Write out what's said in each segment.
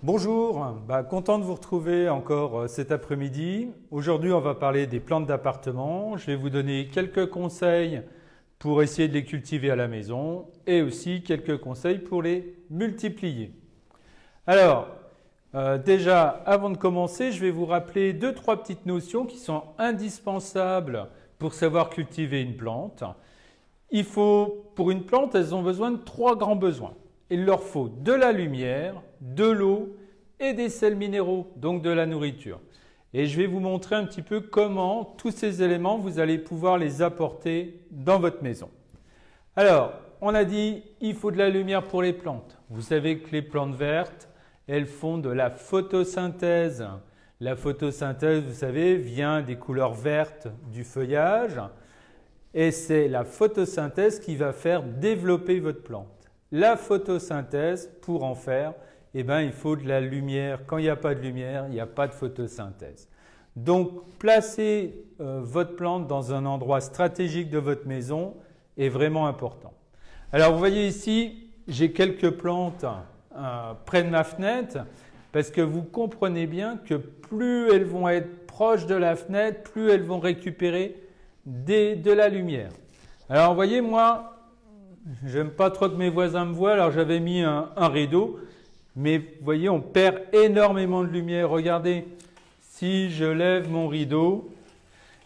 Bonjour, content de vous retrouver encore cet après-midi. Aujourd'hui, on va parler des plantes d'appartement. Je vais vous donner quelques conseils pour essayer de les cultiver à la maison et aussi quelques conseils pour les multiplier. Alors, déjà, avant de commencer, je vais vous rappeler deux, trois petites notions qui sont indispensables pour savoir cultiver une plante. Pour une plante, elles ont besoin de trois grands besoins. Il leur faut de la lumière, de l'eau et des sels minéraux, donc de la nourriture. Et je vais vous montrer un petit peu comment tous ces éléments, vous allez pouvoir les apporter dans votre maison. Alors, on a dit il faut de la lumière pour les plantes. Vous savez que les plantes vertes, elles font de la photosynthèse. La photosynthèse, vous savez, vient des couleurs vertes du feuillage. Et c'est la photosynthèse qui va faire développer votre plante. La photosynthèse, pour en faire, il faut de la lumière. Quand il n'y a pas de lumière, il n'y a pas de photosynthèse. Donc, placer votre plante dans un endroit stratégique de votre maison est vraiment important. Alors, vous voyez ici, j'ai quelques plantes près de ma fenêtre parce que vous comprenez bien que plus elles vont être proches de la fenêtre, plus elles vont récupérer de la lumière. Alors, vous voyez, moi, j'aime pas trop que mes voisins me voient, alors j'avais mis un rideau. Mais vous voyez, on perd énormément de lumière. Regardez, si je lève mon rideau,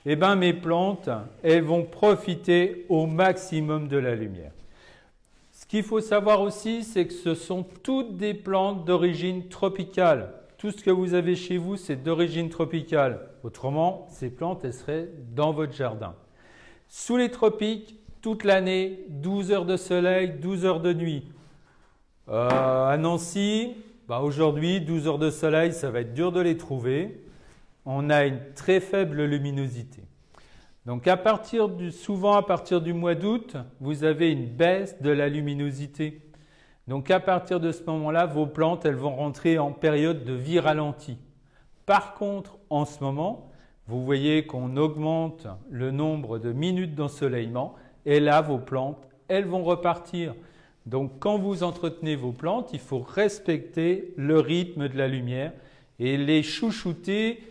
mes plantes, elles vont profiter au maximum de la lumière. Ce qu'il faut savoir aussi, c'est que ce sont toutes des plantes d'origine tropicale. Tout ce que vous avez chez vous, c'est d'origine tropicale. Autrement, ces plantes, elles seraient dans votre jardin. Sous les tropiques, toute l'année, 12 heures de soleil, 12 heures de nuit. À Nancy, aujourd'hui, 12 heures de soleil, ça va être dur de les trouver. On a une très faible luminosité. Donc, souvent à partir du mois d'août, vous avez une baisse de la luminosité. Donc, à partir de ce moment-là, vos plantes, elles vont rentrer en période de vie ralentie. Par contre, en ce moment, vous voyez qu'on augmente le nombre de minutes d'ensoleillement. Et là, vos plantes, elles vont repartir. Donc, quand vous entretenez vos plantes, il faut respecter le rythme de la lumière et les chouchouter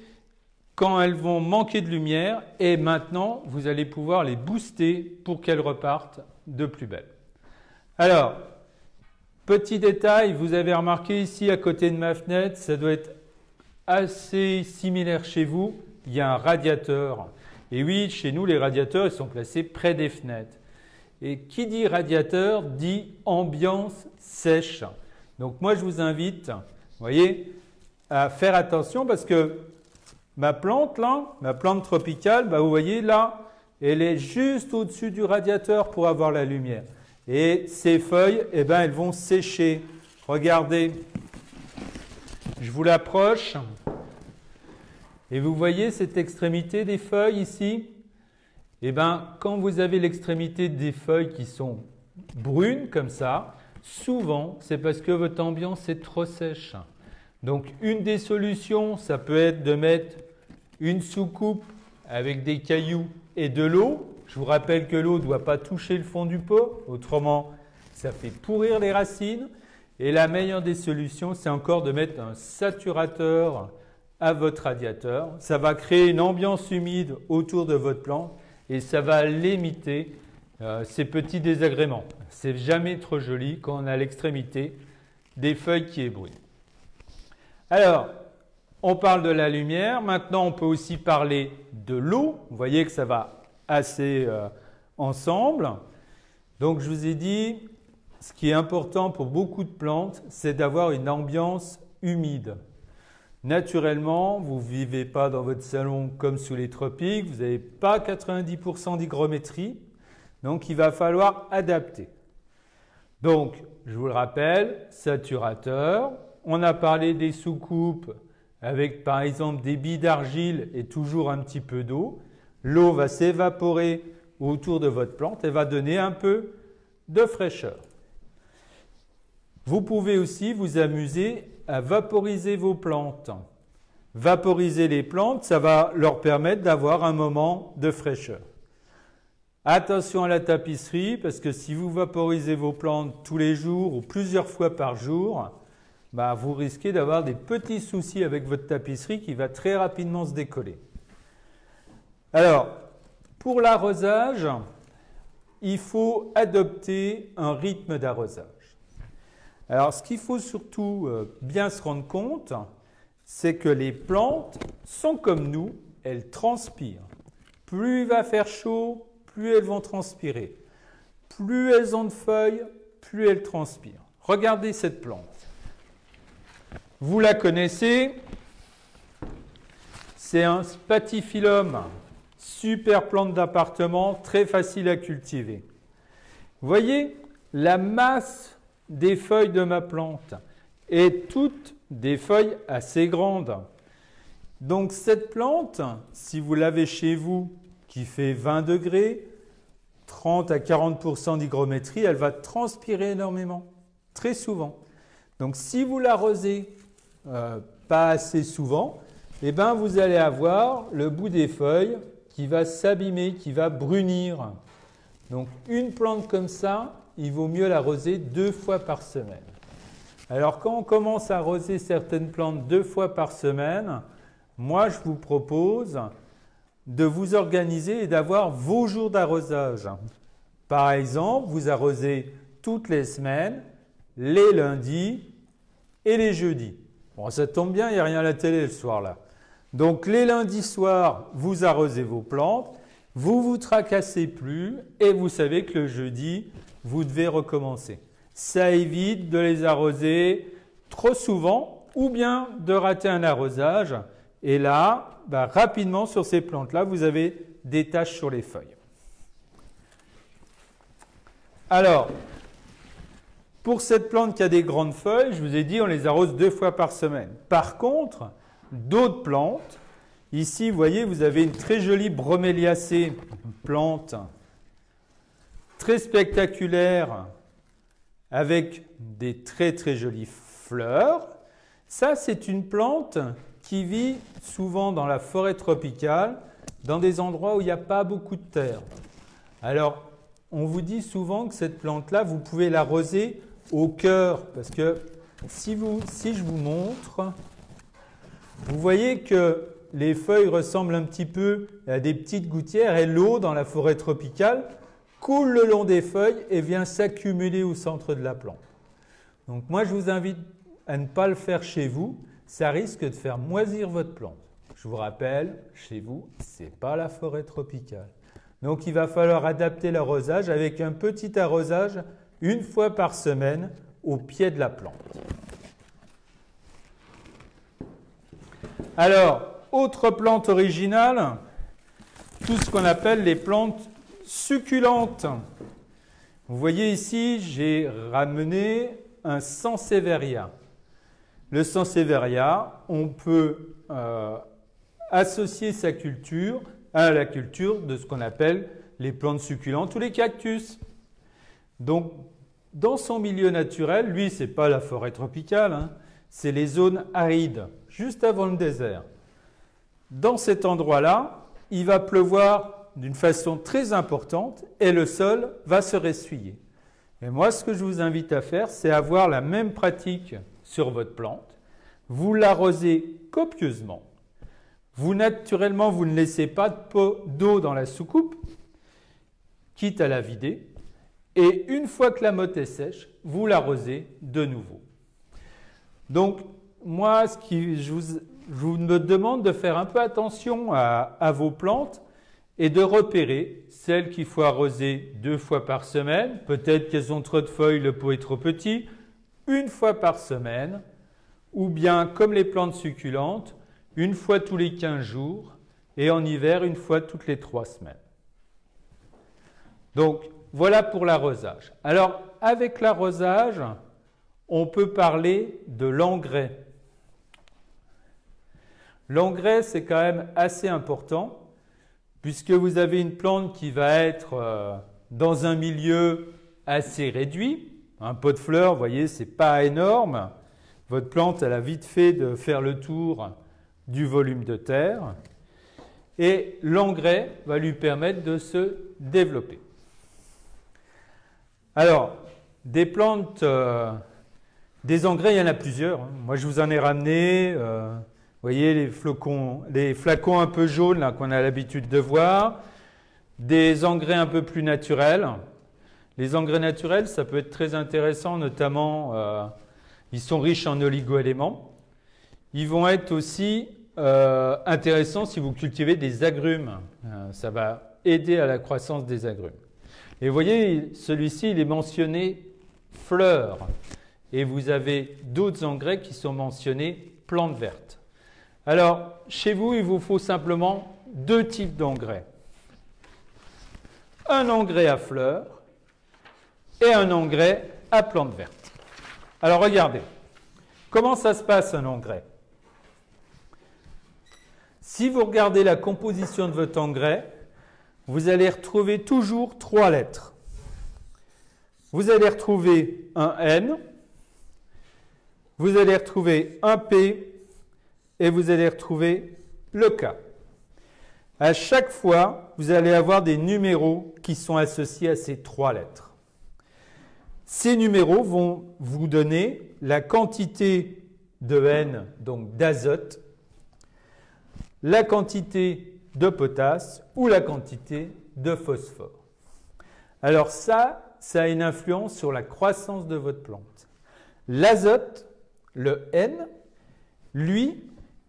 quand elles vont manquer de lumière. Et maintenant, vous allez pouvoir les booster pour qu'elles repartent de plus belle. Alors, petit détail, vous avez remarqué ici à côté de ma fenêtre, ça doit être assez similaire chez vous, il y a un radiateur. Et oui, chez nous, les radiateurs, ils sont placés près des fenêtres. Et qui dit radiateur dit ambiance sèche. Donc moi, je vous invite, vous voyez, à faire attention parce que ma plante là, ma plante tropicale, vous voyez là, elle est juste au-dessus du radiateur pour avoir la lumière. Et ces feuilles, elles vont sécher. Regardez, je vous l'approche. Et vous voyez cette extrémité des feuilles ici? Quand vous avez l'extrémité des feuilles qui sont brunes comme ça, souvent c'est parce que votre ambiance est trop sèche. Donc une des solutions, ça peut être de mettre une soucoupe avec des cailloux et de l'eau. Je vous rappelle que l'eau ne doit pas toucher le fond du pot, autrement ça fait pourrir les racines. Et la meilleure des solutions, c'est encore de mettre un saturateur à votre radiateur. Ça va créer une ambiance humide autour de votre plante. Et ça va limiter ces petits désagréments. C'est jamais trop joli quand on a l'extrémité des feuilles qui est brune. Alors, on parle de la lumière. Maintenant, on peut aussi parler de l'eau. Vous voyez que ça va assez ensemble. Donc, je vous ai dit, ce qui est important pour beaucoup de plantes, c'est d'avoir une ambiance humide. Naturellement, vous ne vivez pas dans votre salon comme sous les tropiques, vous n'avez pas 90% d'hygrométrie, donc il va falloir adapter. Donc, je vous le rappelle, saturateur, on a parlé des soucoupes avec par exemple des billes d'argile et toujours un petit peu d'eau. L'eau va s'évaporer autour de votre plante et va donner un peu de fraîcheur. Vous pouvez aussi vous amuser à vaporiser vos plantes. Vaporiser les plantes, ça va leur permettre d'avoir un moment de fraîcheur. Attention à la tapisserie, parce que si vous vaporisez vos plantes tous les jours ou plusieurs fois par jour, vous risquez d'avoir des petits soucis avec votre tapisserie qui va très rapidement se décoller. Alors, pour l'arrosage, il faut adopter un rythme d'arrosage. Alors, ce qu'il faut surtout bien se rendre compte, c'est que les plantes sont comme nous, elles transpirent. Plus il va faire chaud, plus elles vont transpirer. Plus elles ont de feuilles, plus elles transpirent. Regardez cette plante. Vous la connaissez, c'est un spathiphyllum, super plante d'appartement, très facile à cultiver. Vous voyez, la masse des feuilles de ma plante est toutes des feuilles assez grandes. Donc cette plante, si vous l'avez chez vous, qui fait 20 degrés, 30 à 40% d'hygrométrie, elle va transpirer énormément, très souvent. Donc si vous l'arrosez pas assez souvent, vous allez avoir le bout des feuilles qui va s'abîmer, qui va brunir. Donc une plante comme ça, il vaut mieux l'arroser 2 fois par semaine. Alors quand on commence à arroser certaines plantes 2 fois par semaine, moi je vous propose de vous organiser et d'avoir vos jours d'arrosage. Par exemple, vous arrosez toutes les semaines, les lundis et les jeudis. Bon, ça tombe bien, il n'y a rien à la télé le soir là. Donc les lundis soirs, vous arrosez vos plantes, vous vous tracassez plus et vous savez que le jeudi, vous devez recommencer. Ça évite de les arroser trop souvent ou bien de rater un arrosage. Et là, rapidement sur ces plantes-là, vous avez des taches sur les feuilles. Alors, pour cette plante qui a des grandes feuilles, je vous ai dit, on les arrose 2 fois par semaine. Par contre, d'autres plantes, ici, vous voyez, vous avez une très jolie broméliacée, une plante très spectaculaire avec des très très jolies fleurs. Ça, c'est une plante qui vit souvent dans la forêt tropicale, dans des endroits où il n'y a pas beaucoup de terre. Alors, on vous dit souvent que cette plante-là, vous pouvez l'arroser au cœur, parce que si je vous montre, vous voyez que les feuilles ressemblent un petit peu à des petites gouttières et l'eau dans la forêt tropicale coule le long des feuilles et vient s'accumuler au centre de la plante. Donc moi, je vous invite à ne pas le faire chez vous, ça risque de faire moisir votre plante. Je vous rappelle, chez vous, ce n'est pas la forêt tropicale. Donc il va falloir adapter l'arrosage avec un petit arrosage 1 fois par semaine au pied de la plante. Alors, autre plante originale, tout ce qu'on appelle les plantes succulentes. Vous voyez ici, j'ai ramené un Sansevieria. Le Sansevieria, on peut associer sa culture à la culture de ce qu'on appelle les plantes succulentes ou les cactus. Donc, dans son milieu naturel, lui, ce n'est pas la forêt tropicale, c'est les zones arides, juste avant le désert. Dans cet endroit-là, il va pleuvoir d'une façon très importante et le sol va se ressuyer. Et moi, ce que je vous invite à faire, c'est avoir la même pratique sur votre plante. Vous l'arrosez copieusement. Naturellement, vous ne laissez pas d'eau dans la soucoupe, quitte à la vider. Et une fois que la motte est sèche, vous l'arrosez de nouveau. Donc, moi, je vous me demande de faire un peu attention à vos plantes et de repérer celles qu'il faut arroser 2 fois par semaine. Peut-être qu'elles ont trop de feuilles, le pot est trop petit. 1 fois par semaine. Ou bien, comme les plantes succulentes, 1 fois tous les 15 jours. Et en hiver, 1 fois toutes les 3 semaines. Donc, voilà pour l'arrosage. Alors, avec l'arrosage, on peut parler de l'engrais. L'engrais, c'est quand même assez important, puisque vous avez une plante qui va être dans un milieu assez réduit. Un pot de fleurs, vous voyez, ce n'est pas énorme. Votre plante, elle a vite fait de faire le tour du volume de terre. Et l'engrais va lui permettre de se développer. Alors, des plantes Des engrais, il y en a plusieurs. Moi, je vous en ai ramené. Vous voyez les flacons un peu jaunes qu'on a l'habitude de voir. Des engrais un peu plus naturels. Les engrais naturels, ça peut être très intéressant, notamment, ils sont riches en oligo-éléments. Ils vont être aussi intéressants si vous cultivez des agrumes. Ça va aider à la croissance des agrumes. Et vous voyez, celui-ci, il est mentionné fleurs. Et vous avez d'autres engrais qui sont mentionnés plantes vertes. Alors, chez vous, il vous faut simplement deux types d'engrais. Un engrais à fleurs et un engrais à plantes vertes. Alors, regardez. Comment ça se passe, un engrais? Si vous regardez la composition de votre engrais, vous allez retrouver toujours trois lettres. Vous allez retrouver un N, vous allez retrouver un P et vous allez retrouver le K. À chaque fois, vous allez avoir des numéros qui sont associés à ces trois lettres. Ces numéros vont vous donner la quantité de N, donc d'azote, la quantité de potasse ou la quantité de phosphore. Alors ça a une influence sur la croissance de votre plante. L'azote, le N, lui,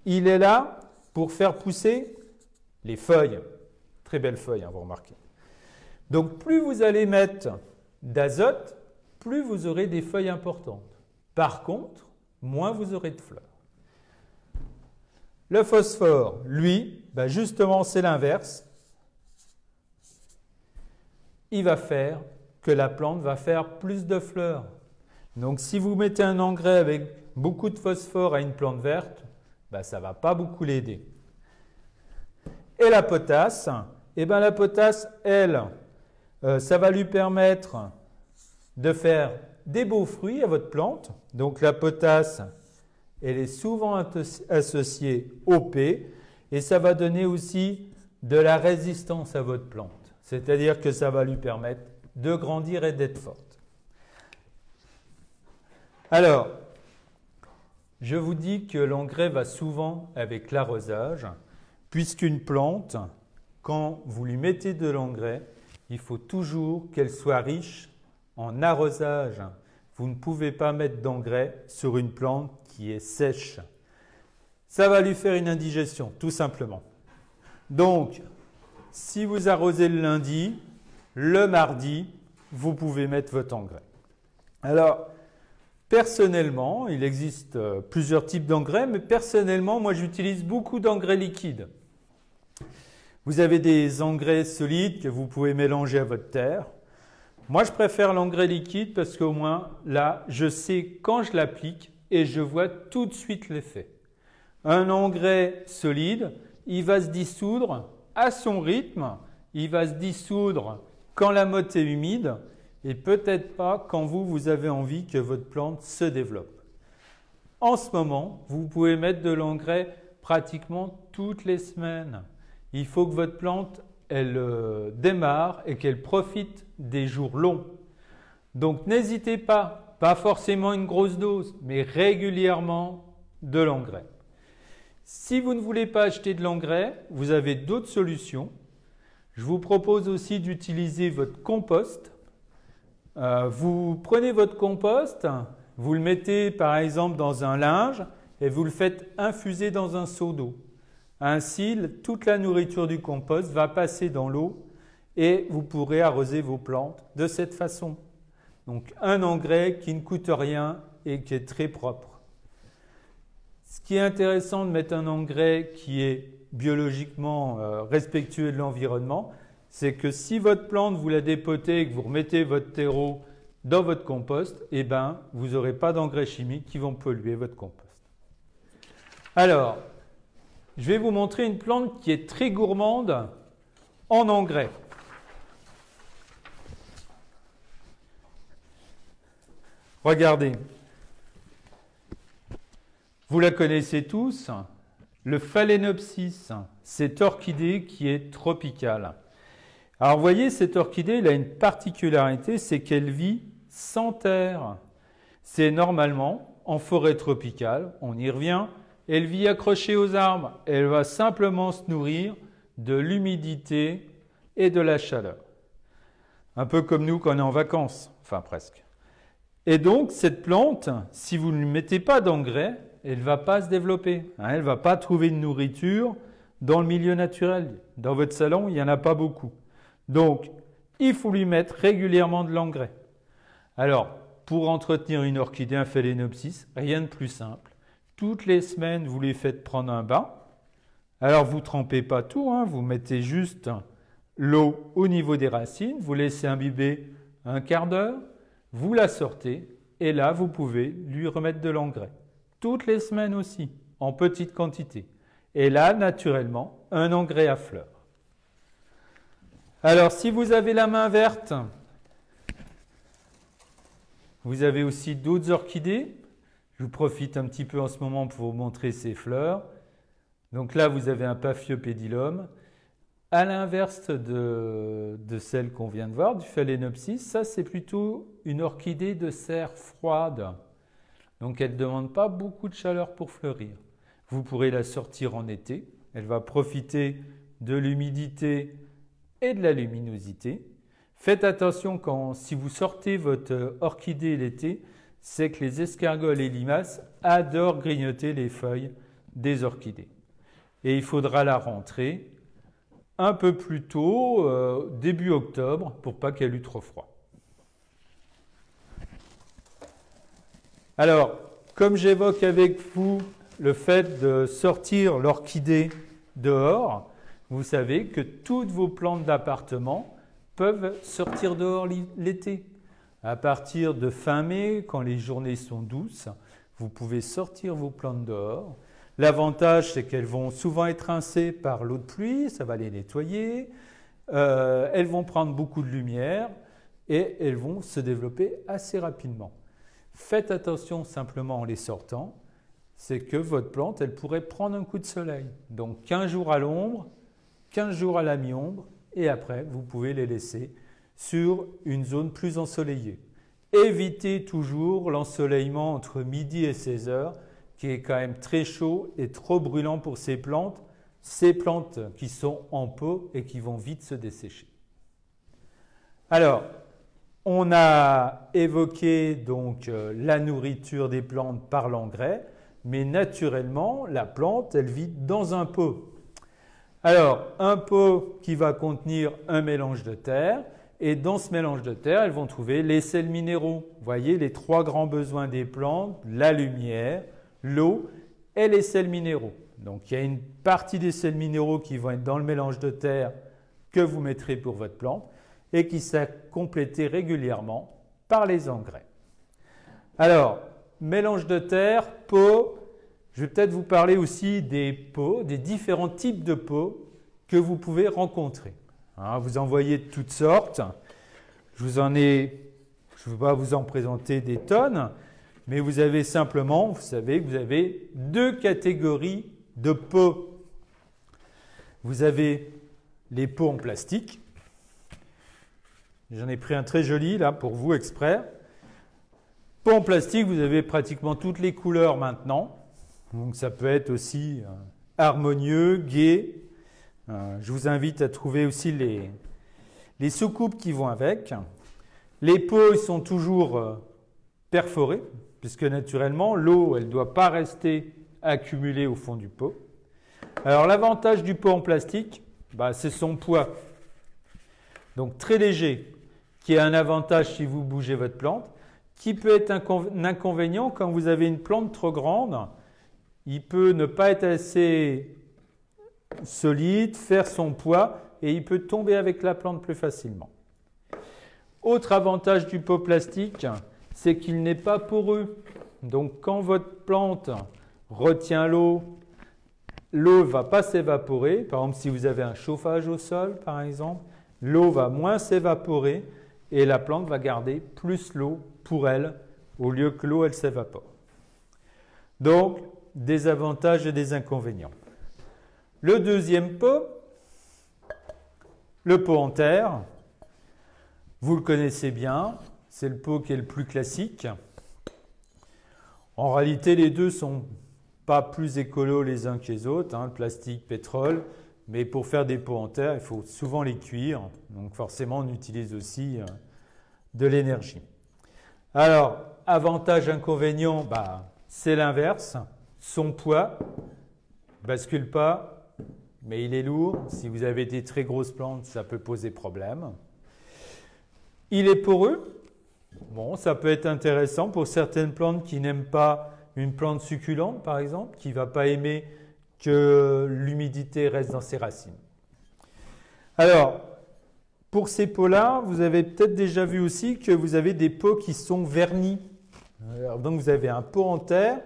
il est là pour faire pousser les feuilles. Très belles feuilles, vous remarquez. Donc plus vous allez mettre d'azote, plus vous aurez des feuilles importantes. Par contre, moins vous aurez de fleurs. Le phosphore, lui, justement, c'est l'inverse. Il va faire que la plante va faire plus de fleurs. Donc, si vous mettez un engrais avec beaucoup de phosphore à une plante verte, ça ne va pas beaucoup l'aider. Et la potasse, la potasse, elle, ça va lui permettre de faire des beaux fruits à votre plante. Donc, la potasse, elle est souvent associée au P et ça va donner aussi de la résistance à votre plante. C'est-à-dire que ça va lui permettre de grandir et d'être forte. Alors, je vous dis que l'engrais va souvent avec l'arrosage, puisqu'une plante, quand vous lui mettez de l'engrais, il faut toujours qu'elle soit riche en arrosage. Vous ne pouvez pas mettre d'engrais sur une plante qui est sèche. Ça va lui faire une indigestion, tout simplement. Donc, si vous arrosez le lundi, le mardi, vous pouvez mettre votre engrais. Alors, personnellement, il existe plusieurs types d'engrais, mais personnellement, moi, j'utilise beaucoup d'engrais liquides. Vous avez des engrais solides que vous pouvez mélanger à votre terre. Moi, je préfère l'engrais liquide parce qu'au moins, là, je sais quand je l'applique et je vois tout de suite l'effet. Un engrais solide, il va se dissoudre à son rythme, il va se dissoudre quand la motte est humide et peut-être pas quand vous avez envie que votre plante se développe. En ce moment, vous pouvez mettre de l'engrais pratiquement toutes les semaines. Il faut que votre plante, elle démarre et qu'elle profite des jours longs. Donc n'hésitez pas forcément une grosse dose, mais régulièrement de l'engrais. Si vous ne voulez pas acheter de l'engrais, vous avez d'autres solutions. Je vous propose aussi d'utiliser votre compost. Vous prenez votre compost, vous le mettez par exemple dans un linge et vous le faites infuser dans un seau d'eau. Ainsi, toute la nourriture du compost va passer dans l'eau et vous pourrez arroser vos plantes de cette façon. Donc un engrais qui ne coûte rien et qui est très propre. Ce qui est intéressant de mettre un engrais qui est biologiquement respectueux de l'environnement, c'est que si votre plante, vous la dépotez et que vous remettez votre terreau dans votre compost, vous n'aurez pas d'engrais chimiques qui vont polluer votre compost. Alors, je vais vous montrer une plante qui est très gourmande en engrais. Regardez. Vous la connaissez tous, le phalaenopsis, cette orchidée qui est tropicale. Alors vous voyez, cette orchidée, elle a une particularité, c'est qu'elle vit sans terre. C'est normalement en forêt tropicale, on y revient, elle vit accrochée aux arbres, elle va simplement se nourrir de l'humidité et de la chaleur. Un peu comme nous quand on est en vacances, enfin presque. Et donc cette plante, si vous ne lui mettez pas d'engrais, elle ne va pas se développer, elle ne va pas trouver de nourriture dans le milieu naturel. Dans votre salon, il n'y en a pas beaucoup. Donc, il faut lui mettre régulièrement de l'engrais. Alors, pour entretenir une orchidée, un phalaenopsis, rien de plus simple. Toutes les semaines, vous les faites prendre un bain. Alors, vous ne trempez pas tout, vous mettez juste l'eau au niveau des racines, vous laissez imbiber un quart d'heure, vous la sortez et là, vous pouvez lui remettre de l'engrais. Toutes les semaines aussi, en petite quantité. Et là, naturellement, un engrais à fleurs. Alors, si vous avez la main verte, vous avez aussi d'autres orchidées. Je vous profite un petit peu en ce moment pour vous montrer ces fleurs. Donc là, vous avez un Paphiopedilum. À l'inverse de celle qu'on vient de voir, du Phalaenopsis, ça c'est plutôt une orchidée de serre froide. Donc elle ne demande pas beaucoup de chaleur pour fleurir. Vous pourrez la sortir en été. Elle va profiter de l'humidité et de la luminosité. Faites attention si vous sortez votre orchidée l'été, c'est que les escargots et les limaces adorent grignoter les feuilles des orchidées. Et il faudra la rentrer un peu plus tôt, début octobre, pour pas qu'elle ait eu trop froid. Alors, comme j'évoque avec vous le fait de sortir l'orchidée dehors, vous savez que toutes vos plantes d'appartement peuvent sortir dehors l'été. À partir de fin mai, quand les journées sont douces, vous pouvez sortir vos plantes dehors. L'avantage, c'est qu'elles vont souvent être rincées par l'eau de pluie, ça va les nettoyer. Elles vont prendre beaucoup de lumière et elles vont se développer assez rapidement. Faites attention simplement en les sortant, c'est que votre plante, elle pourrait prendre un coup de soleil. Donc 15 jours à l'ombre, 15 jours à la mi-ombre, et après, vous pouvez les laisser sur une zone plus ensoleillée. Évitez toujours l'ensoleillement entre midi et 16 heures, qui est quand même très chaud et trop brûlant pour ces plantes qui sont en pot et qui vont vite se dessécher. Alors, on a évoqué donc la nourriture des plantes par l'engrais, mais naturellement, la plante, elle vit dans un pot. Alors, un pot qui va contenir un mélange de terre, et dans ce mélange de terre, elles vont trouver les sels minéraux. Vous voyez, les trois grands besoins des plantes, la lumière, l'eau et les sels minéraux. Donc, il y a une partie des sels minéraux qui vont être dans le mélange de terre que vous mettrez pour votre plante et qui sera complété régulièrement par les engrais. Alors, mélange de terre, pot, je vais peut-être vous parler aussi des pots, des différents types de pots que vous pouvez rencontrer. Vous en voyez de toutes sortes. Je ne vais pas vous en présenter des tonnes, mais vous avez simplement, vous savez que vous avez deux catégories de pots. Vous avez les pots en plastique. J'en ai pris un très joli là pour vous exprès. Pot en plastique, vous avez pratiquement toutes les couleurs maintenant. Donc ça peut être aussi harmonieux, gai. Je vous invite à trouver aussi les soucoupes qui vont avec. Les pots ils sont toujours perforés, puisque naturellement, l'eau, elle ne doit pas rester accumulée au fond du pot. Alors l'avantage du pot en plastique, c'est son poids. Donc très léger, qui a un avantage si vous bougez votre plante, qui peut être un inconvénient quand vous avez une plante trop grande. Il peut ne pas être assez solide, faire son poids et il peut tomber avec la plante plus facilement. Autre avantage du pot plastique, c'est qu'il n'est pas poreux. Donc quand votre plante retient l'eau, l'eau ne va pas s'évaporer. Par exemple, si vous avez un chauffage au sol, par exemple, l'eau va moins s'évaporer et la plante va garder plus l'eau pour elle au lieu que l'eau, elle s'évapore. Donc, des avantages et des inconvénients. Le deuxième pot, le pot en terre, vous le connaissez bien, c'est le pot qui est le plus classique. En réalité, les deux sont pas plus écolos les uns que les autres, hein, le plastique, pétrole, mais pour faire des pots en terre, il faut souvent les cuire, donc forcément on utilise aussi de l'énergie. Alors, avantage, inconvénient, bah, c'est l'inverse, son poids ne bascule pas, mais il est lourd, si vous avez des très grosses plantes, ça peut poser problème. Il est poreux, bon, ça peut être intéressant pour certaines plantes qui n'aiment pas une plante succulente, par exemple, qui ne va pas aimer que l'humidité reste dans ses racines. Alors, pour ces pots-là, vous avez peut-être déjà vu aussi que vous avez des pots qui sont vernis. Alors, donc, vous avez un pot en terre,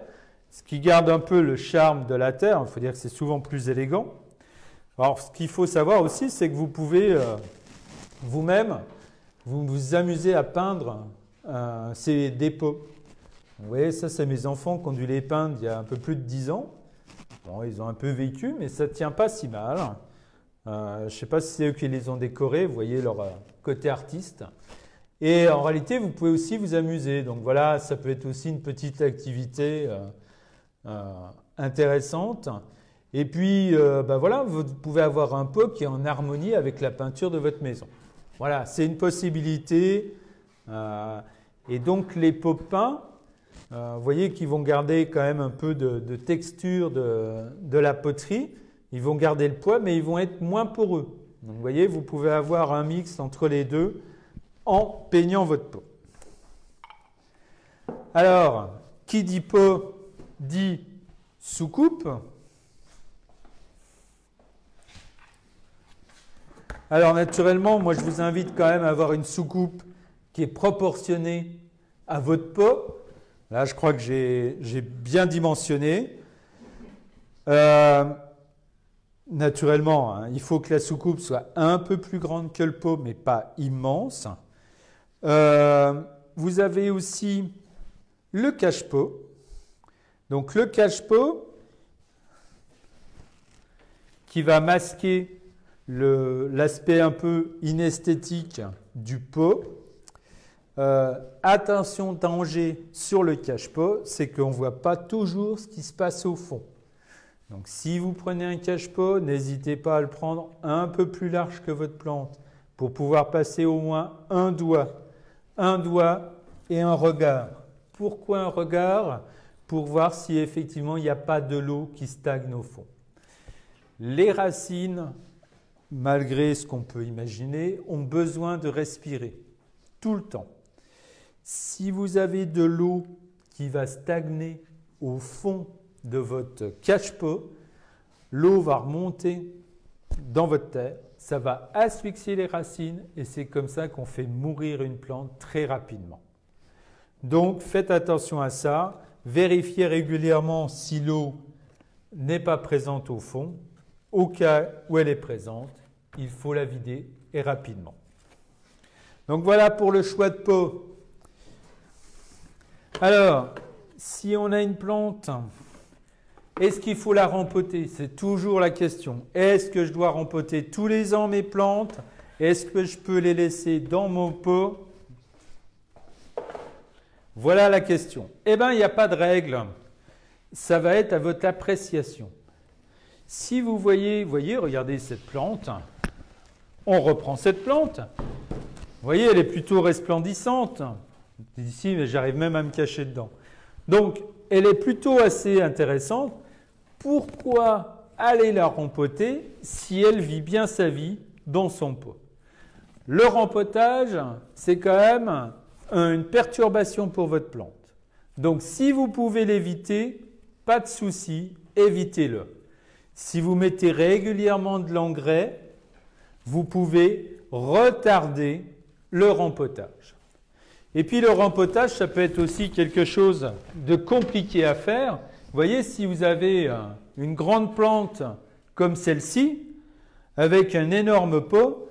ce qui garde un peu le charme de la terre. Il faut dire que c'est souvent plus élégant. Alors, ce qu'il faut savoir aussi, c'est que vous pouvez vous-même vous amuser à peindre des pots. Vous voyez, ça, c'est mes enfants qui ont dû les peindre il y a un peu plus de 10 ans. Bon, ils ont un peu vécu, mais ça ne tient pas si mal. Je ne sais pas si c'est eux qui les ont décorés, vous voyez leur côté artiste. Et en réalité, vous pouvez aussi vous amuser. Donc voilà, ça peut être aussi une petite activité intéressante. Et puis, ben voilà, vous pouvez avoir un pot qui est en harmonie avec la peinture de votre maison. Voilà, c'est une possibilité. Et donc, les pots peints, vous voyez qu'ils vont garder quand même un peu de texture de la poterie. Ils vont garder le poids, mais ils vont être moins poreux. Donc, vous voyez, vous pouvez avoir un mix entre les deux en peignant votre pot. Alors, qui dit pot dit soucoupe. Alors, naturellement, moi, je vous invite quand même à avoir une soucoupe qui est proportionnée à votre pot. Là, je crois que j'ai bien dimensionné. Naturellement, hein, il faut que la soucoupe soit un peu plus grande que le pot, mais pas immense. Vous avez aussi le cache-pot. Donc, le cache-pot qui va masquer l'aspect un peu inesthétique du pot. Attention, danger sur le cache-pot, c'est qu'on ne voit pas toujours ce qui se passe au fond. Donc si vous prenez un cache-pot, n'hésitez pas à le prendre un peu plus large que votre plante pour pouvoir passer au moins un doigt et un regard. Pourquoi un regard? Pour voir si effectivement il n'y a pas de l'eau qui stagne au fond. Les racines, malgré ce qu'on peut imaginer, ont besoin de respirer tout le temps. Si vous avez de l'eau qui va stagner au fond de votre cache-pot, l'eau va remonter dans votre terre, ça va asphyxier les racines et c'est comme ça qu'on fait mourir une plante très rapidement. Donc faites attention à ça, vérifiez régulièrement si l'eau n'est pas présente au fond. Au cas où elle est présente, il faut la vider et rapidement. Donc voilà pour le choix de pot. Alors, si on a une plante, est-ce qu'il faut la rempoter? C'est toujours la question. Est-ce que je dois rempoter tous les ans mes plantes? Est-ce que je peux les laisser dans mon pot? Voilà la question. Eh bien, il n'y a pas de règle. Ça va être à votre appréciation. Si vous voyez, regardez cette plante. On reprend cette plante. Vous voyez, elle est plutôt resplendissante. Ici, mais j'arrive même à me cacher dedans. Donc, elle est plutôt assez intéressante. Pourquoi aller la rempoter si elle vit bien sa vie dans son pot? Le rempotage, c'est quand même une perturbation pour votre plante. Donc, si vous pouvez l'éviter, pas de souci, évitez-le. Si vous mettez régulièrement de l'engrais, vous pouvez retarder le rempotage. Et puis le rempotage, ça peut être aussi quelque chose de compliqué à faire. Vous voyez, si vous avez une grande plante comme celle-ci, avec un énorme pot,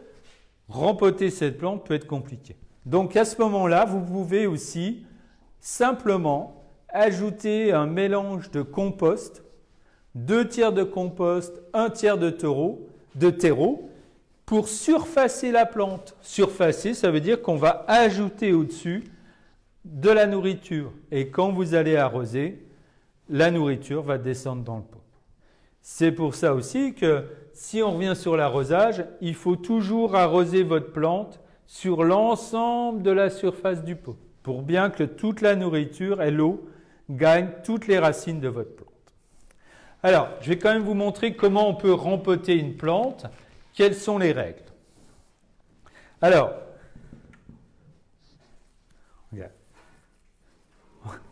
rempoter cette plante peut être compliqué. Donc à ce moment-là, vous pouvez aussi simplement ajouter un mélange de compost, 2 tiers de compost, 1 tiers de terreau, pour surfacer la plante. Surfacer, ça veut dire qu'on va ajouter au-dessus de la nourriture. Et quand vous allez arroser, la nourriture va descendre dans le pot. C'est pour ça aussi que si on revient sur l'arrosage, il faut toujours arroser votre plante sur l'ensemble de la surface du pot pour bien que toute la nourriture et l'eau gagnent toutes les racines de votre plante. Alors, je vais quand même vous montrer comment on peut rempoter une plante. Quelles sont les règles? Alors,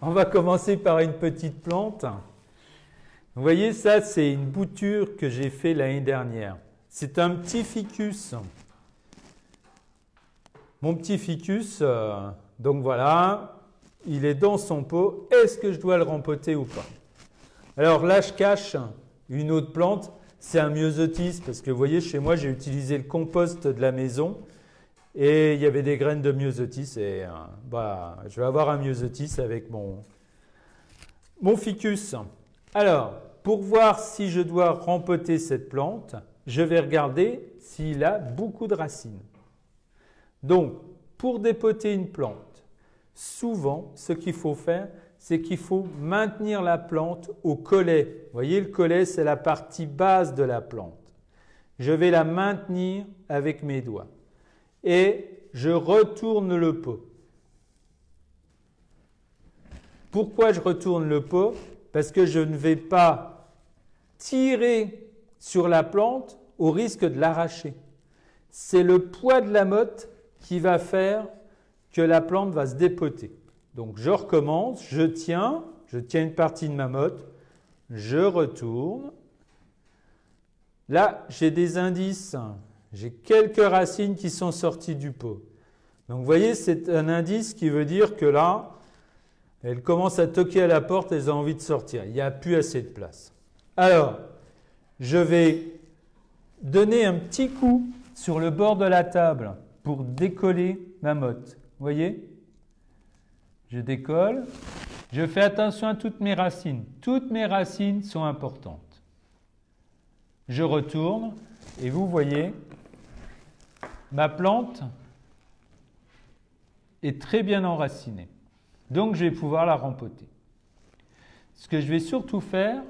on va commencer par une petite plante. Vous voyez, ça, c'est une bouture que j'ai fait l'année dernière. C'est un petit ficus. Mon petit ficus, donc voilà, il est dans son pot. Est-ce que je dois le rempoter ou pas? Alors là, je cache une autre plante. C'est un myosotis parce que vous voyez, chez moi, j'ai utilisé le compost de la maison et il y avait des graines de myosotis. Et je vais avoir un myosotis avec mon ficus. Alors, pour voir si je dois rempoter cette plante, je vais regarder s'il a beaucoup de racines. Donc, pour dépoter une plante, souvent, ce qu'il faut faire, c'est qu'il faut maintenir la plante au collet. Vous voyez, le collet, c'est la partie basse de la plante. Je vais la maintenir avec mes doigts. Et je retourne le pot. Pourquoi je retourne le pot? Parce que je ne vais pas tirer sur la plante au risque de l'arracher. C'est le poids de la motte qui va faire que la plante va se dépoter. Donc je recommence, je tiens une partie de ma motte, je retourne. Là, j'ai des indices, j'ai quelques racines qui sont sorties du pot. Donc vous voyez, c'est un indice qui veut dire que là, elles commencent à toquer à la porte, elles ont envie de sortir. Il n'y a plus assez de place. Alors, je vais donner un petit coup sur le bord de la table pour décoller ma motte. Vous voyez? Je décolle. Je fais attention à toutes mes racines. Toutes mes racines sont importantes. Je retourne et vous voyez, ma plante est très bien enracinée. Donc, je vais pouvoir la rempoter. Ce que je vais surtout faire,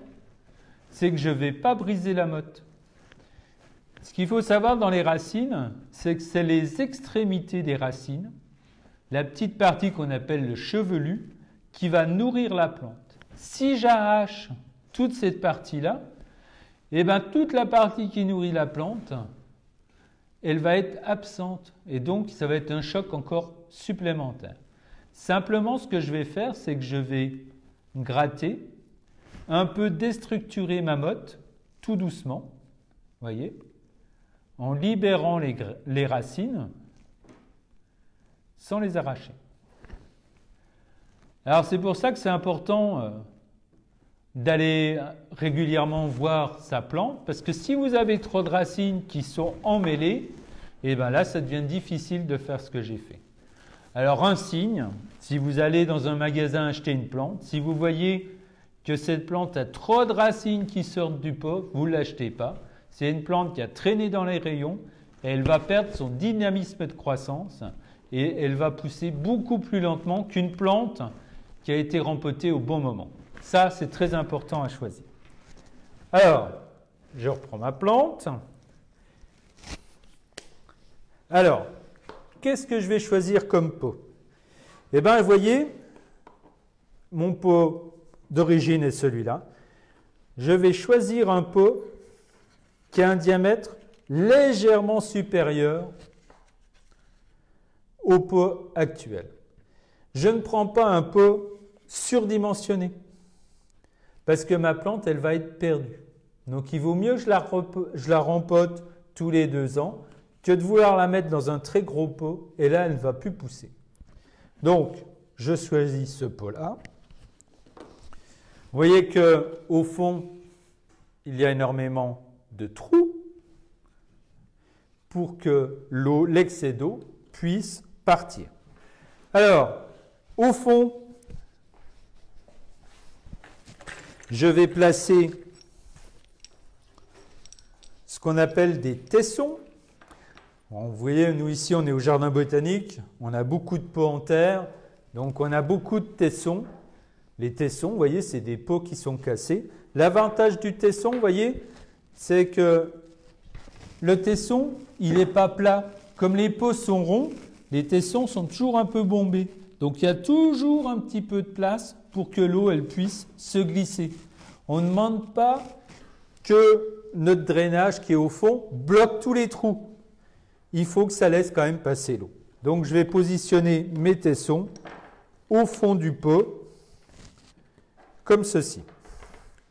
c'est que je ne vais pas briser la motte. Ce qu'il faut savoir dans les racines, c'est que c'est les extrémités des racines, la petite partie qu'on appelle le chevelu, qui va nourrir la plante. Si j'arrache toute cette partie-là, eh bien, toute la partie qui nourrit la plante, elle va être absente. Et donc, ça va être un choc encore supplémentaire. Simplement, ce que je vais faire, c'est que je vais gratter, un peu déstructurer ma motte, tout doucement, voyez, en libérant les racines, sans les arracher. Alors, c'est pour ça que c'est important d'aller régulièrement voir sa plante, parce que si vous avez trop de racines qui sont emmêlées, eh bien là, ça devient difficile de faire ce que j'ai fait. Alors, un signe, si vous allez dans un magasin acheter une plante, si vous voyez que cette plante a trop de racines qui sortent du pot, vous ne l'achetez pas. C'est une plante qui a traîné dans les rayons et elle va perdre son dynamisme de croissance et elle va pousser beaucoup plus lentement qu'une plante qui a été rempotée au bon moment. Ça, c'est très important à choisir. Alors, je reprends ma plante. Alors, qu'est-ce que je vais choisir comme pot? Eh bien, vous voyez, mon pot d'origine est celui-là. Je vais choisir un pot qui a un diamètre légèrement supérieur au pot actuel. Je ne prends pas un pot surdimensionné parce que ma plante, elle va être perdue. Donc, il vaut mieux que je la rempote tous les 2 ans que de vouloir la mettre dans un très gros pot et là, elle ne va plus pousser. Donc, je choisis ce pot-là. Vous voyez qu'au fond, il y a énormément de trous pour que l'eau, l'excès d'eau, puisse partir. Alors, au fond, je vais placer ce qu'on appelle des tessons. Bon, vous voyez, nous ici, on est au jardin botanique, on a beaucoup de pots en terre. Donc on a beaucoup de tessons. Les tessons, vous voyez, c'est des pots qui sont cassés. L'avantage du tesson, vous voyez, c'est que le tesson, il n'est pas plat. Comme les pots sont ronds, les tessons sont toujours un peu bombés. Donc il y a toujours un petit peu de place pour que l'eau elle puisse se glisser. On ne demande pas que notre drainage qui est au fond bloque tous les trous. Il faut que ça laisse quand même passer l'eau. Donc je vais positionner mes tessons au fond du pot, comme ceci.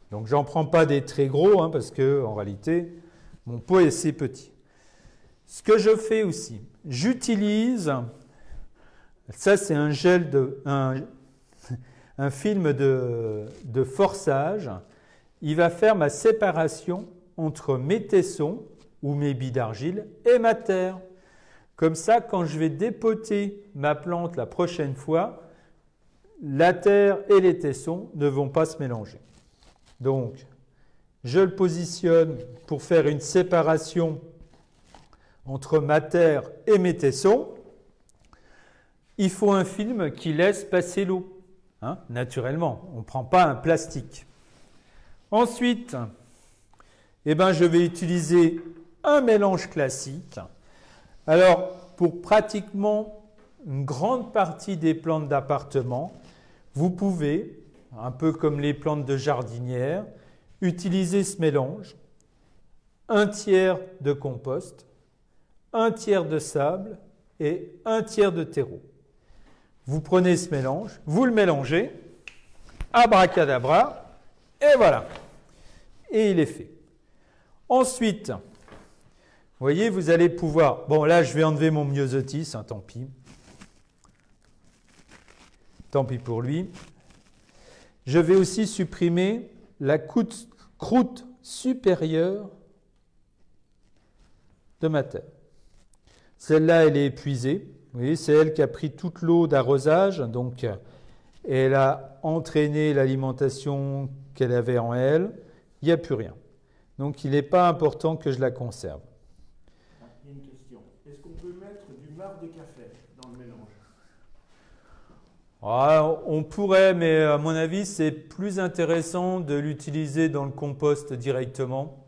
Donc j'en prends pas des très gros, hein, parce que en réalité, mon pot est assez petit. Ce que je fais aussi, j'utilise, ça c'est un gel un film de forçage, il va faire ma séparation entre mes tessons ou mes billes d'argile et ma terre. Comme ça, quand je vais dépoter ma plante la prochaine fois, la terre et les tessons ne vont pas se mélanger. Donc, je le positionne pour faire une séparation entre ma terre et mes tessons. Il faut un film qui laisse passer l'eau. Hein, naturellement, on ne prend pas un plastique. Ensuite, je vais utiliser un mélange classique. Alors, pour pratiquement une grande partie des plantes d'appartement, vous pouvez, un peu comme les plantes de jardinière, utiliser ce mélange. 1/3 de compost, 1/3 de sable et 1/3 de terreau. Vous prenez ce mélange, vous le mélangez, abracadabra, et voilà. Et il est fait. Ensuite, vous voyez, vous allez pouvoir... Bon, là, je vais enlever mon myosotis, hein, tant pis. Tant pis pour lui. Je vais aussi supprimer la croûte supérieure de ma terre. Celle-là, elle est épuisée. Vous voyez, c'est elle qui a pris toute l'eau d'arrosage, donc elle a entraîné l'alimentation qu'elle avait en elle. Il n'y a plus rien. Donc, il n'est pas important que je la conserve. Il y a une question. Est-ce qu'on peut mettre du marc de café dans le mélange? On pourrait, mais à mon avis, c'est plus intéressant de l'utiliser dans le compost directement.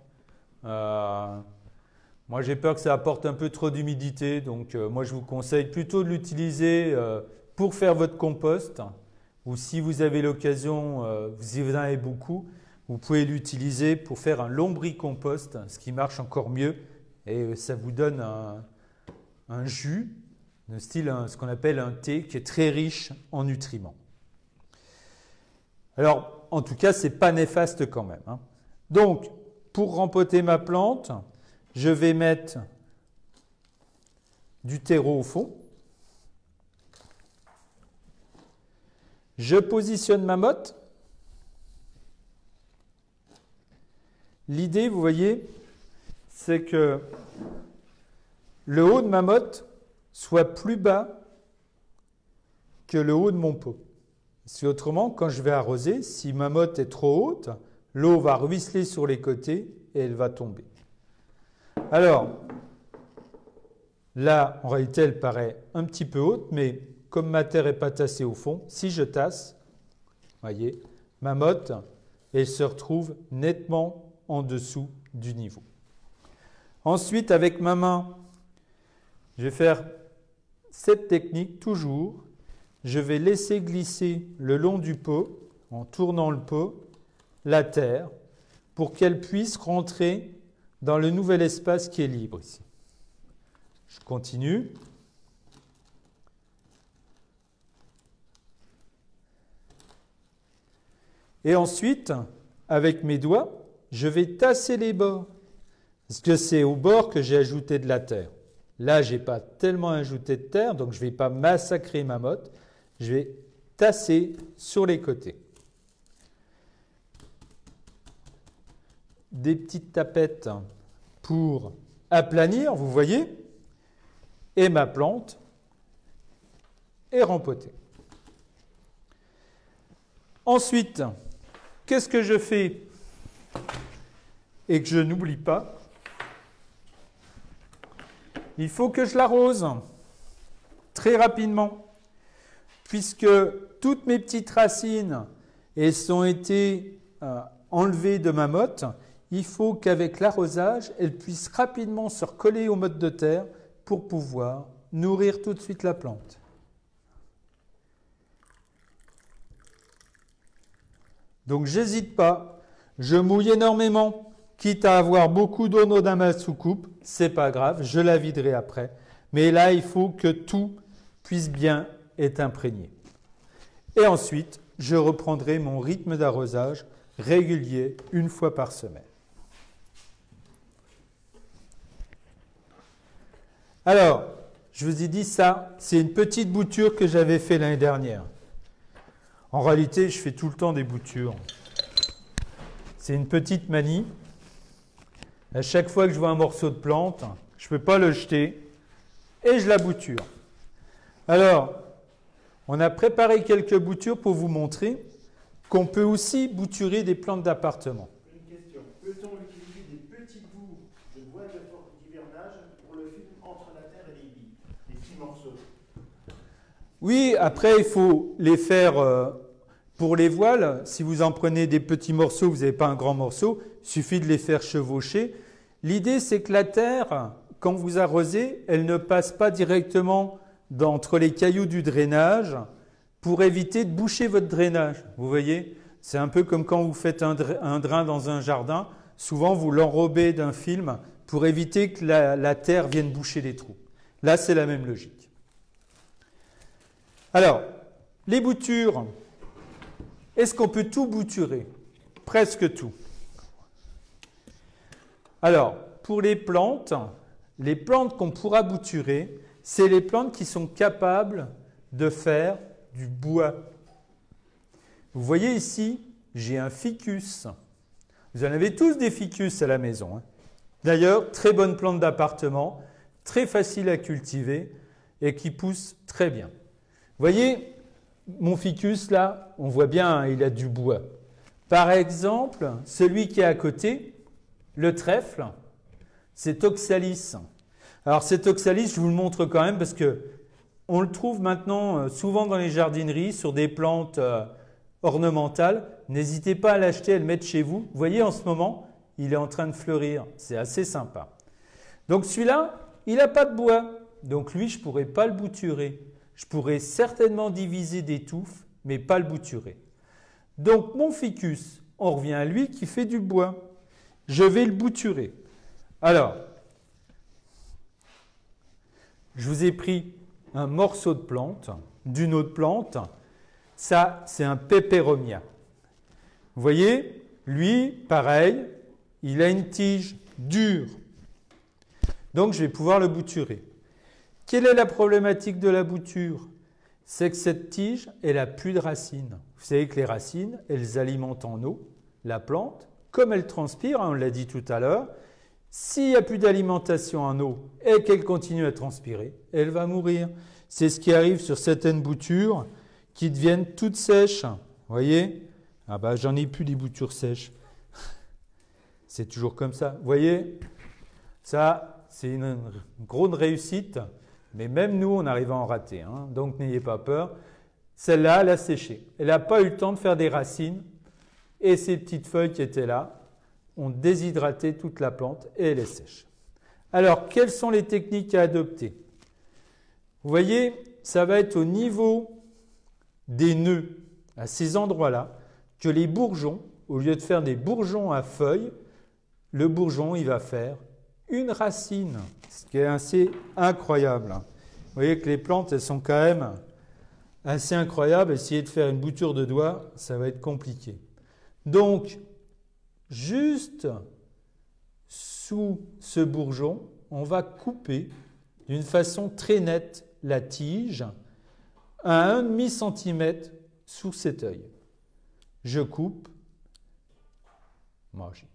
Moi, j'ai peur que ça apporte un peu trop d'humidité, donc moi, je vous conseille plutôt de l'utiliser pour faire votre compost, ou si vous avez l'occasion, vous y en avez beaucoup, vous pouvez l'utiliser pour faire un lombricompost, ce qui marche encore mieux, et ça vous donne un jus, de style ce qu'on appelle un thé, qui est très riche en nutriments. Alors, en tout cas, ce n'est pas néfaste quand même, hein. Donc, pour rempoter ma plante, je vais mettre du terreau au fond. Je positionne ma motte. L'idée, vous voyez, c'est que le haut de ma motte soit plus bas que le haut de mon pot. Si autrement, quand je vais arroser, si ma motte est trop haute, l'eau va ruisseler sur les côtés et elle va tomber. Alors, là, en réalité, elle paraît un petit peu haute, mais comme ma terre n'est pas tassée au fond, si je tasse, vous voyez, ma motte, elle se retrouve nettement en dessous du niveau. Ensuite, avec ma main, je vais faire cette technique toujours. Je vais laisser glisser le long du pot, en tournant le pot, la terre, pour qu'elle puisse rentrer dans le nouvel espace qui est libre ici. Je continue. Et ensuite, avec mes doigts, je vais tasser les bords. Parce que c'est au bord que j'ai ajouté de la terre. Là, je n'ai pas tellement ajouté de terre, donc je ne vais pas massacrer ma motte. Je vais tasser sur les côtés. Des petites tapettes pour aplanir, vous voyez, et ma plante est rempotée. Ensuite, qu'est-ce que je fais et que je n'oublie pas? Il faut que je l'arrose très rapidement. puisque toutes mes petites racines, elles ont été enlevées de ma motte, il faut qu'avec l'arrosage, elles puissent rapidement se recoller aux mottes de terre pour pouvoir nourrir tout de suite la plante. Donc j'hésite pas, je mouille énormément, quitte à avoir beaucoup d'eau dans ma soucoupe, c'est pas grave, je la viderai après. Mais là, il faut que tout puisse bien être imprégné. Et ensuite, je reprendrai mon rythme d'arrosage régulier, une fois par semaine. Alors, je vous ai dit ça, c'est une petite bouture que j'avais fait l'année dernière. En réalité, je fais tout le temps des boutures. C'est une petite manie. À chaque fois que je vois un morceau de plante, je ne peux pas le jeter et je la bouture. Alors, on a préparé quelques boutures pour vous montrer qu'on peut aussi bouturer des plantes d'appartement. Une question. Peut-on utiliser des petits bouts de bois d'hivernage pour le film entre la terre et les billes, des petits morceaux? Oui, après, il faut les faire pour les voiles. Si vous en prenez des petits morceaux, vous n'avez pas un grand morceau, il suffit de les faire chevaucher. L'idée, c'est que la terre, quand vous arrosez, elle ne passe pas directement entre les cailloux du drainage pour éviter de boucher votre drainage. Vous voyez, c'est un peu comme quand vous faites un drain dans un jardin. Souvent, vous l'enrobez d'un film pour éviter que la terre vienne boucher les trous. Là, c'est la même logique. Alors, les boutures, est-ce qu'on peut tout bouturer? Presque tout. Alors, pour les plantes qu'on pourra bouturer, c'est les plantes qui sont capables de faire du bois. Vous voyez ici, j'ai un ficus. Vous en avez tous des ficus à la maison, hein. D'ailleurs, très bonne plante d'appartement, très facile à cultiver et qui pousse très bien. Vous voyez, mon ficus là, on voit bien, hein, il a du bois. Par exemple, celui qui est à côté, le trèfle, c'est Oxalis. Alors cet Oxalis, je vous le montre quand même parce que on le trouve maintenant souvent dans les jardineries sur des plantes ornementales. N'hésitez pas à l'acheter, à le mettre chez vous. Vous voyez en ce moment, il est en train de fleurir. C'est assez sympa. Donc celui-là, il n'a pas de bois. Donc lui, je ne pourrais pas le bouturer. Je pourrais certainement diviser des touffes, mais pas le bouturer. Donc mon ficus, on revient à lui qui fait du bois. Je vais le bouturer. Alors, je vous ai pris un morceau de plante, d'une autre plante. Ça, c'est un Peperomia. Vous voyez, lui, pareil, il a une tige dure. Donc, je vais pouvoir le bouturer. Quelle est la problématique de la bouture? C'est que cette tige, elle n'a plus de racines. Vous savez que les racines, elles alimentent en eau la plante. Comme elle transpire, on l'a dit tout à l'heure, s'il n'y a plus d'alimentation en eau et qu'elle continue à transpirer, elle va mourir. C'est ce qui arrive sur certaines boutures qui deviennent toutes sèches. Vous voyez? Ah bah j'en ai plus des boutures sèches. C'est toujours comme ça. Vous voyez? Ça, c'est une grosse réussite. Mais même nous, on arrive à en rater. Hein. Donc n'ayez pas peur. Celle-là, elle a séché. Elle n'a pas eu le temps de faire des racines. Et ces petites feuilles qui étaient là ont déshydraté toute la plante et elle est sèche. Alors, quelles sont les techniques à adopter? Vous voyez, ça va être au niveau des nœuds, à ces endroits-là, que les bourgeons, au lieu de faire des bourgeons à feuilles, le bourgeon, il va faire une racine, ce qui est assez incroyable. Vous voyez que les plantes, elles sont quand même assez incroyables. Essayer de faire une bouture de doigt, ça va être compliqué. Donc, juste sous ce bourgeon, on va couper d'une façon très nette la tige à 1,5 cm sous cet œil. Je coupe, magique.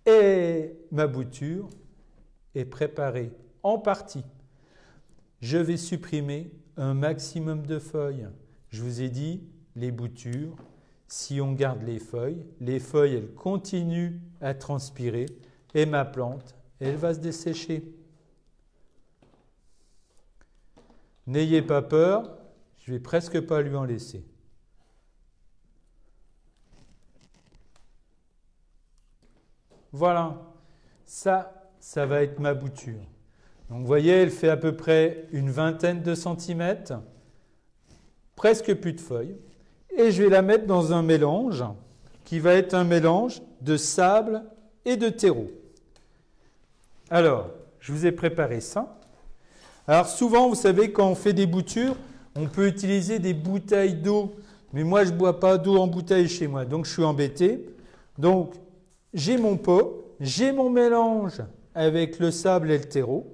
Et ma bouture est préparée en partie. Je vais supprimer un maximum de feuilles. Je vous ai dit, les boutures, si on garde les feuilles, elles continuent à transpirer et ma plante, elle va se dessécher. N'ayez pas peur, Je vais presque pas lui en laisser. Voilà, ça va être ma bouture. Donc vous voyez, elle fait à peu près une vingtaine de centimètres, presque plus de feuilles. Et je vais la mettre dans un mélange qui va être un mélange de sable et de terreau. Alors, je vous ai préparé ça. Alors souvent, vous savez, quand on fait des boutures, on peut utiliser des bouteilles d'eau. Mais moi, je ne bois pas d'eau en bouteille chez moi, donc je suis embêté. Donc, j'ai mon pot, j'ai mon mélange avec le sable et le terreau.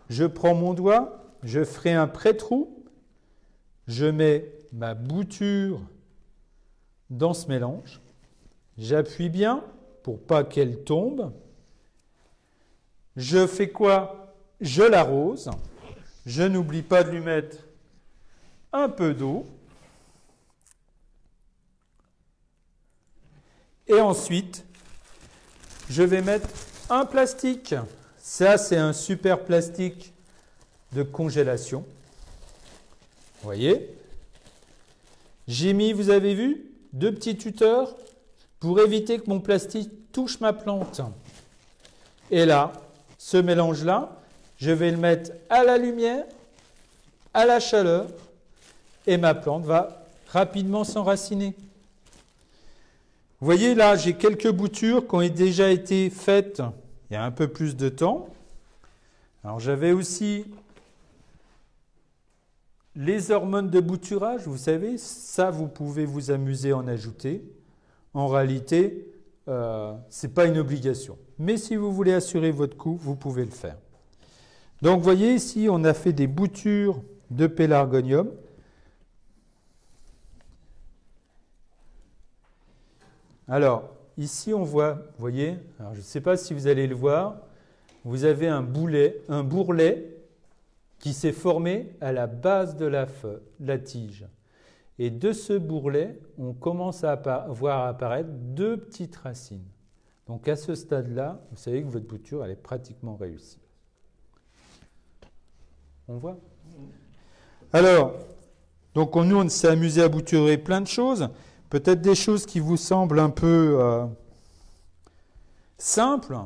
Je prends mon doigt, je ferai un pré-trou, je mets ma bouture dans ce mélange. J'appuie bien pour pas qu'elle tombe. Je fais quoi? Je l'arrose. Je n'oublie pas de lui mettre un peu d'eau. Et ensuite, je vais mettre un plastique. Ça, c'est un super plastique de congélation. Vous voyez? J'ai mis, vous avez vu, 2 petits tuteurs pour éviter que mon plastique touche ma plante. Et là, ce mélange-là, je vais le mettre à la lumière, à la chaleur, et ma plante va rapidement s'enraciner. Vous voyez, là, j'ai quelques boutures qui ont déjà été faites il y a un peu plus de temps. Alors, j'avais aussi les hormones de bouturage, vous savez, ça, vous pouvez vous amuser à en ajouter. En réalité, ce n'est pas une obligation. Mais si vous voulez assurer votre coup, vous pouvez le faire. Donc, vous voyez, ici, on a fait des boutures de pélargonium. Alors, ici, on voit, vous voyez, alors je ne sais pas si vous allez le voir, vous avez un bourrelet qui s'est formé à la base de la tige. Et de ce bourrelet, on commence à voir apparaître 2 petites racines. Donc à ce stade-là, vous savez que votre bouture, elle est pratiquement réussie. On voit? Alors, donc nous, on s'est amusé à bouturer plein de choses. Peut-être des choses qui vous semblent un peu simples.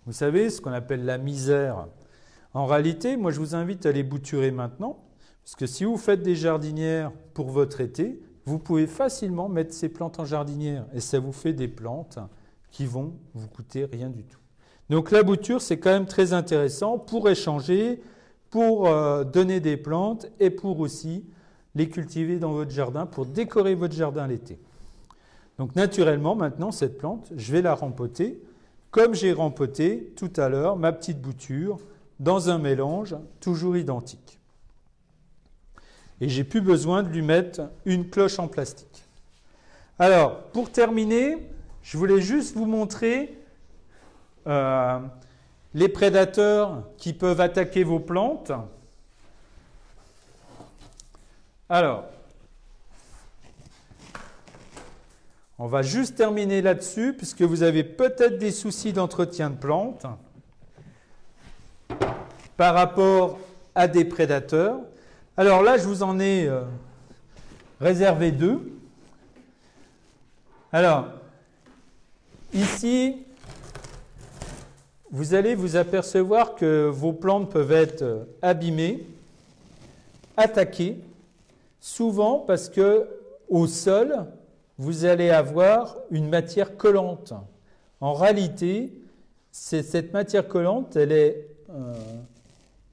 Vous savez, ce qu'on appelle la misère. En réalité, moi, je vous invite à les bouturer maintenant, parce que si vous faites des jardinières pour votre été, vous pouvez facilement mettre ces plantes en jardinière, et ça vous fait des plantes qui vont vous coûter rien du tout. Donc la bouture, c'est quand même très intéressant pour échanger, pour donner des plantes, et pour aussi les cultiver dans votre jardin, pour décorer votre jardin l'été. Donc naturellement, maintenant, cette plante, je vais la rempoter, comme j'ai rempoté tout à l'heure ma petite bouture, dans un mélange toujours identique. Et j'ai plus besoin de lui mettre une cloche en plastique. Alors, pour terminer, je voulais juste vous montrer les prédateurs qui peuvent attaquer vos plantes. Alors, on va juste terminer là-dessus, puisque vous avez peut-être des soucis d'entretien de plantes par rapport à des prédateurs. Alors là, je vous en ai réservé 2. Alors, ici, vous allez vous apercevoir que vos plantes peuvent être abîmées, attaquées, souvent parce que au sol, vous allez avoir une matière collante. En réalité, cette matière collante, elle est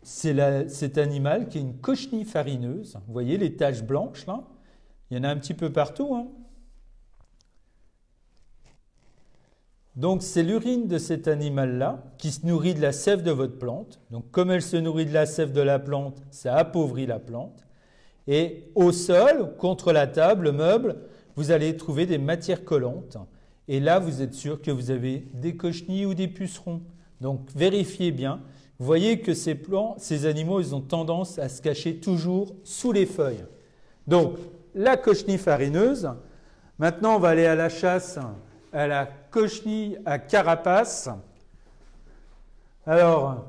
cet animal qui est une cochenille farineuse. Vous voyez les taches blanches là? Il y en a un petit peu partout. Hein. Donc c'est l'urine de cet animal-là qui se nourrit de la sève de votre plante. Donc comme elle se nourrit de la sève de la plante, ça appauvrit la plante. Et au sol, contre la table, le meuble, vous allez trouver des matières collantes. Et là, vous êtes sûr que vous avez des cochenilles ou des pucerons. Donc vérifiez bien. Vous voyez que ces animaux, ils ont tendance à se cacher toujours sous les feuilles. Donc, la cochenille farineuse. Maintenant, on va aller à la chasse à la cochenille à carapace. Alors,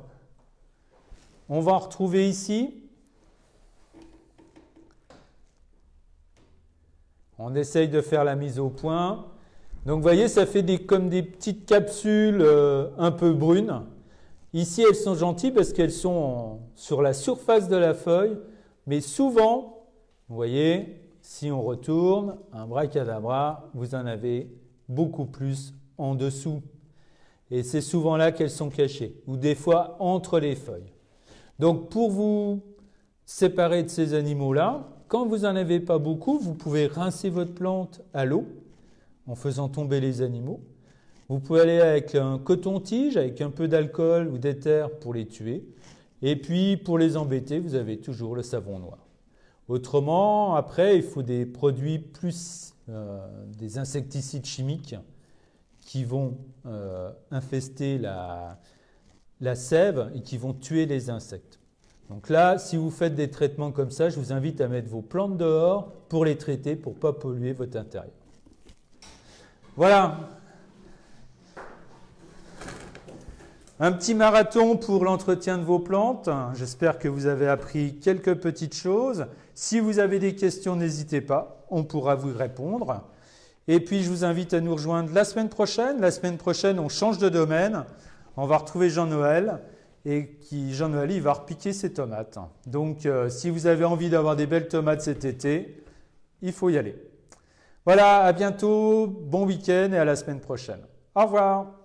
on va en retrouver ici. On essaye de faire la mise au point. Donc vous voyez, ça fait comme des petites capsules un peu brunes. Ici, elles sont gentilles parce qu'elles sont sur la surface de la feuille. Mais souvent, vous voyez, si on retourne, un bracadabra, vous en avez beaucoup plus en dessous. Et c'est souvent là qu'elles sont cachées, ou des fois entre les feuilles. Donc pour vous séparer de ces animaux-là, quand vous n'en avez pas beaucoup, vous pouvez rincer votre plante à l'eau en faisant tomber les animaux. Vous pouvez aller avec un coton-tige, avec un peu d'alcool ou d'éther pour les tuer. Et puis pour les embêter, vous avez toujours le savon noir. Autrement, après, il faut des produits plus, des insecticides chimiques qui vont infester la sève et qui vont tuer les insectes. Donc là, si vous faites des traitements comme ça, je vous invite à mettre vos plantes dehors pour les traiter, pour ne pas polluer votre intérieur. Voilà. Un petit marathon pour l'entretien de vos plantes. J'espère que vous avez appris quelques petites choses. Si vous avez des questions, n'hésitez pas, on pourra vous répondre. Et puis, je vous invite à nous rejoindre la semaine prochaine. La semaine prochaine, on change de domaine. On va retrouver Jean-Noël. Et Jean-Noël, il va repiquer ses tomates. Donc, si vous avez envie d'avoir des belles tomates cet été, il faut y aller. Voilà, à bientôt, bon week-end et à la semaine prochaine. Au revoir.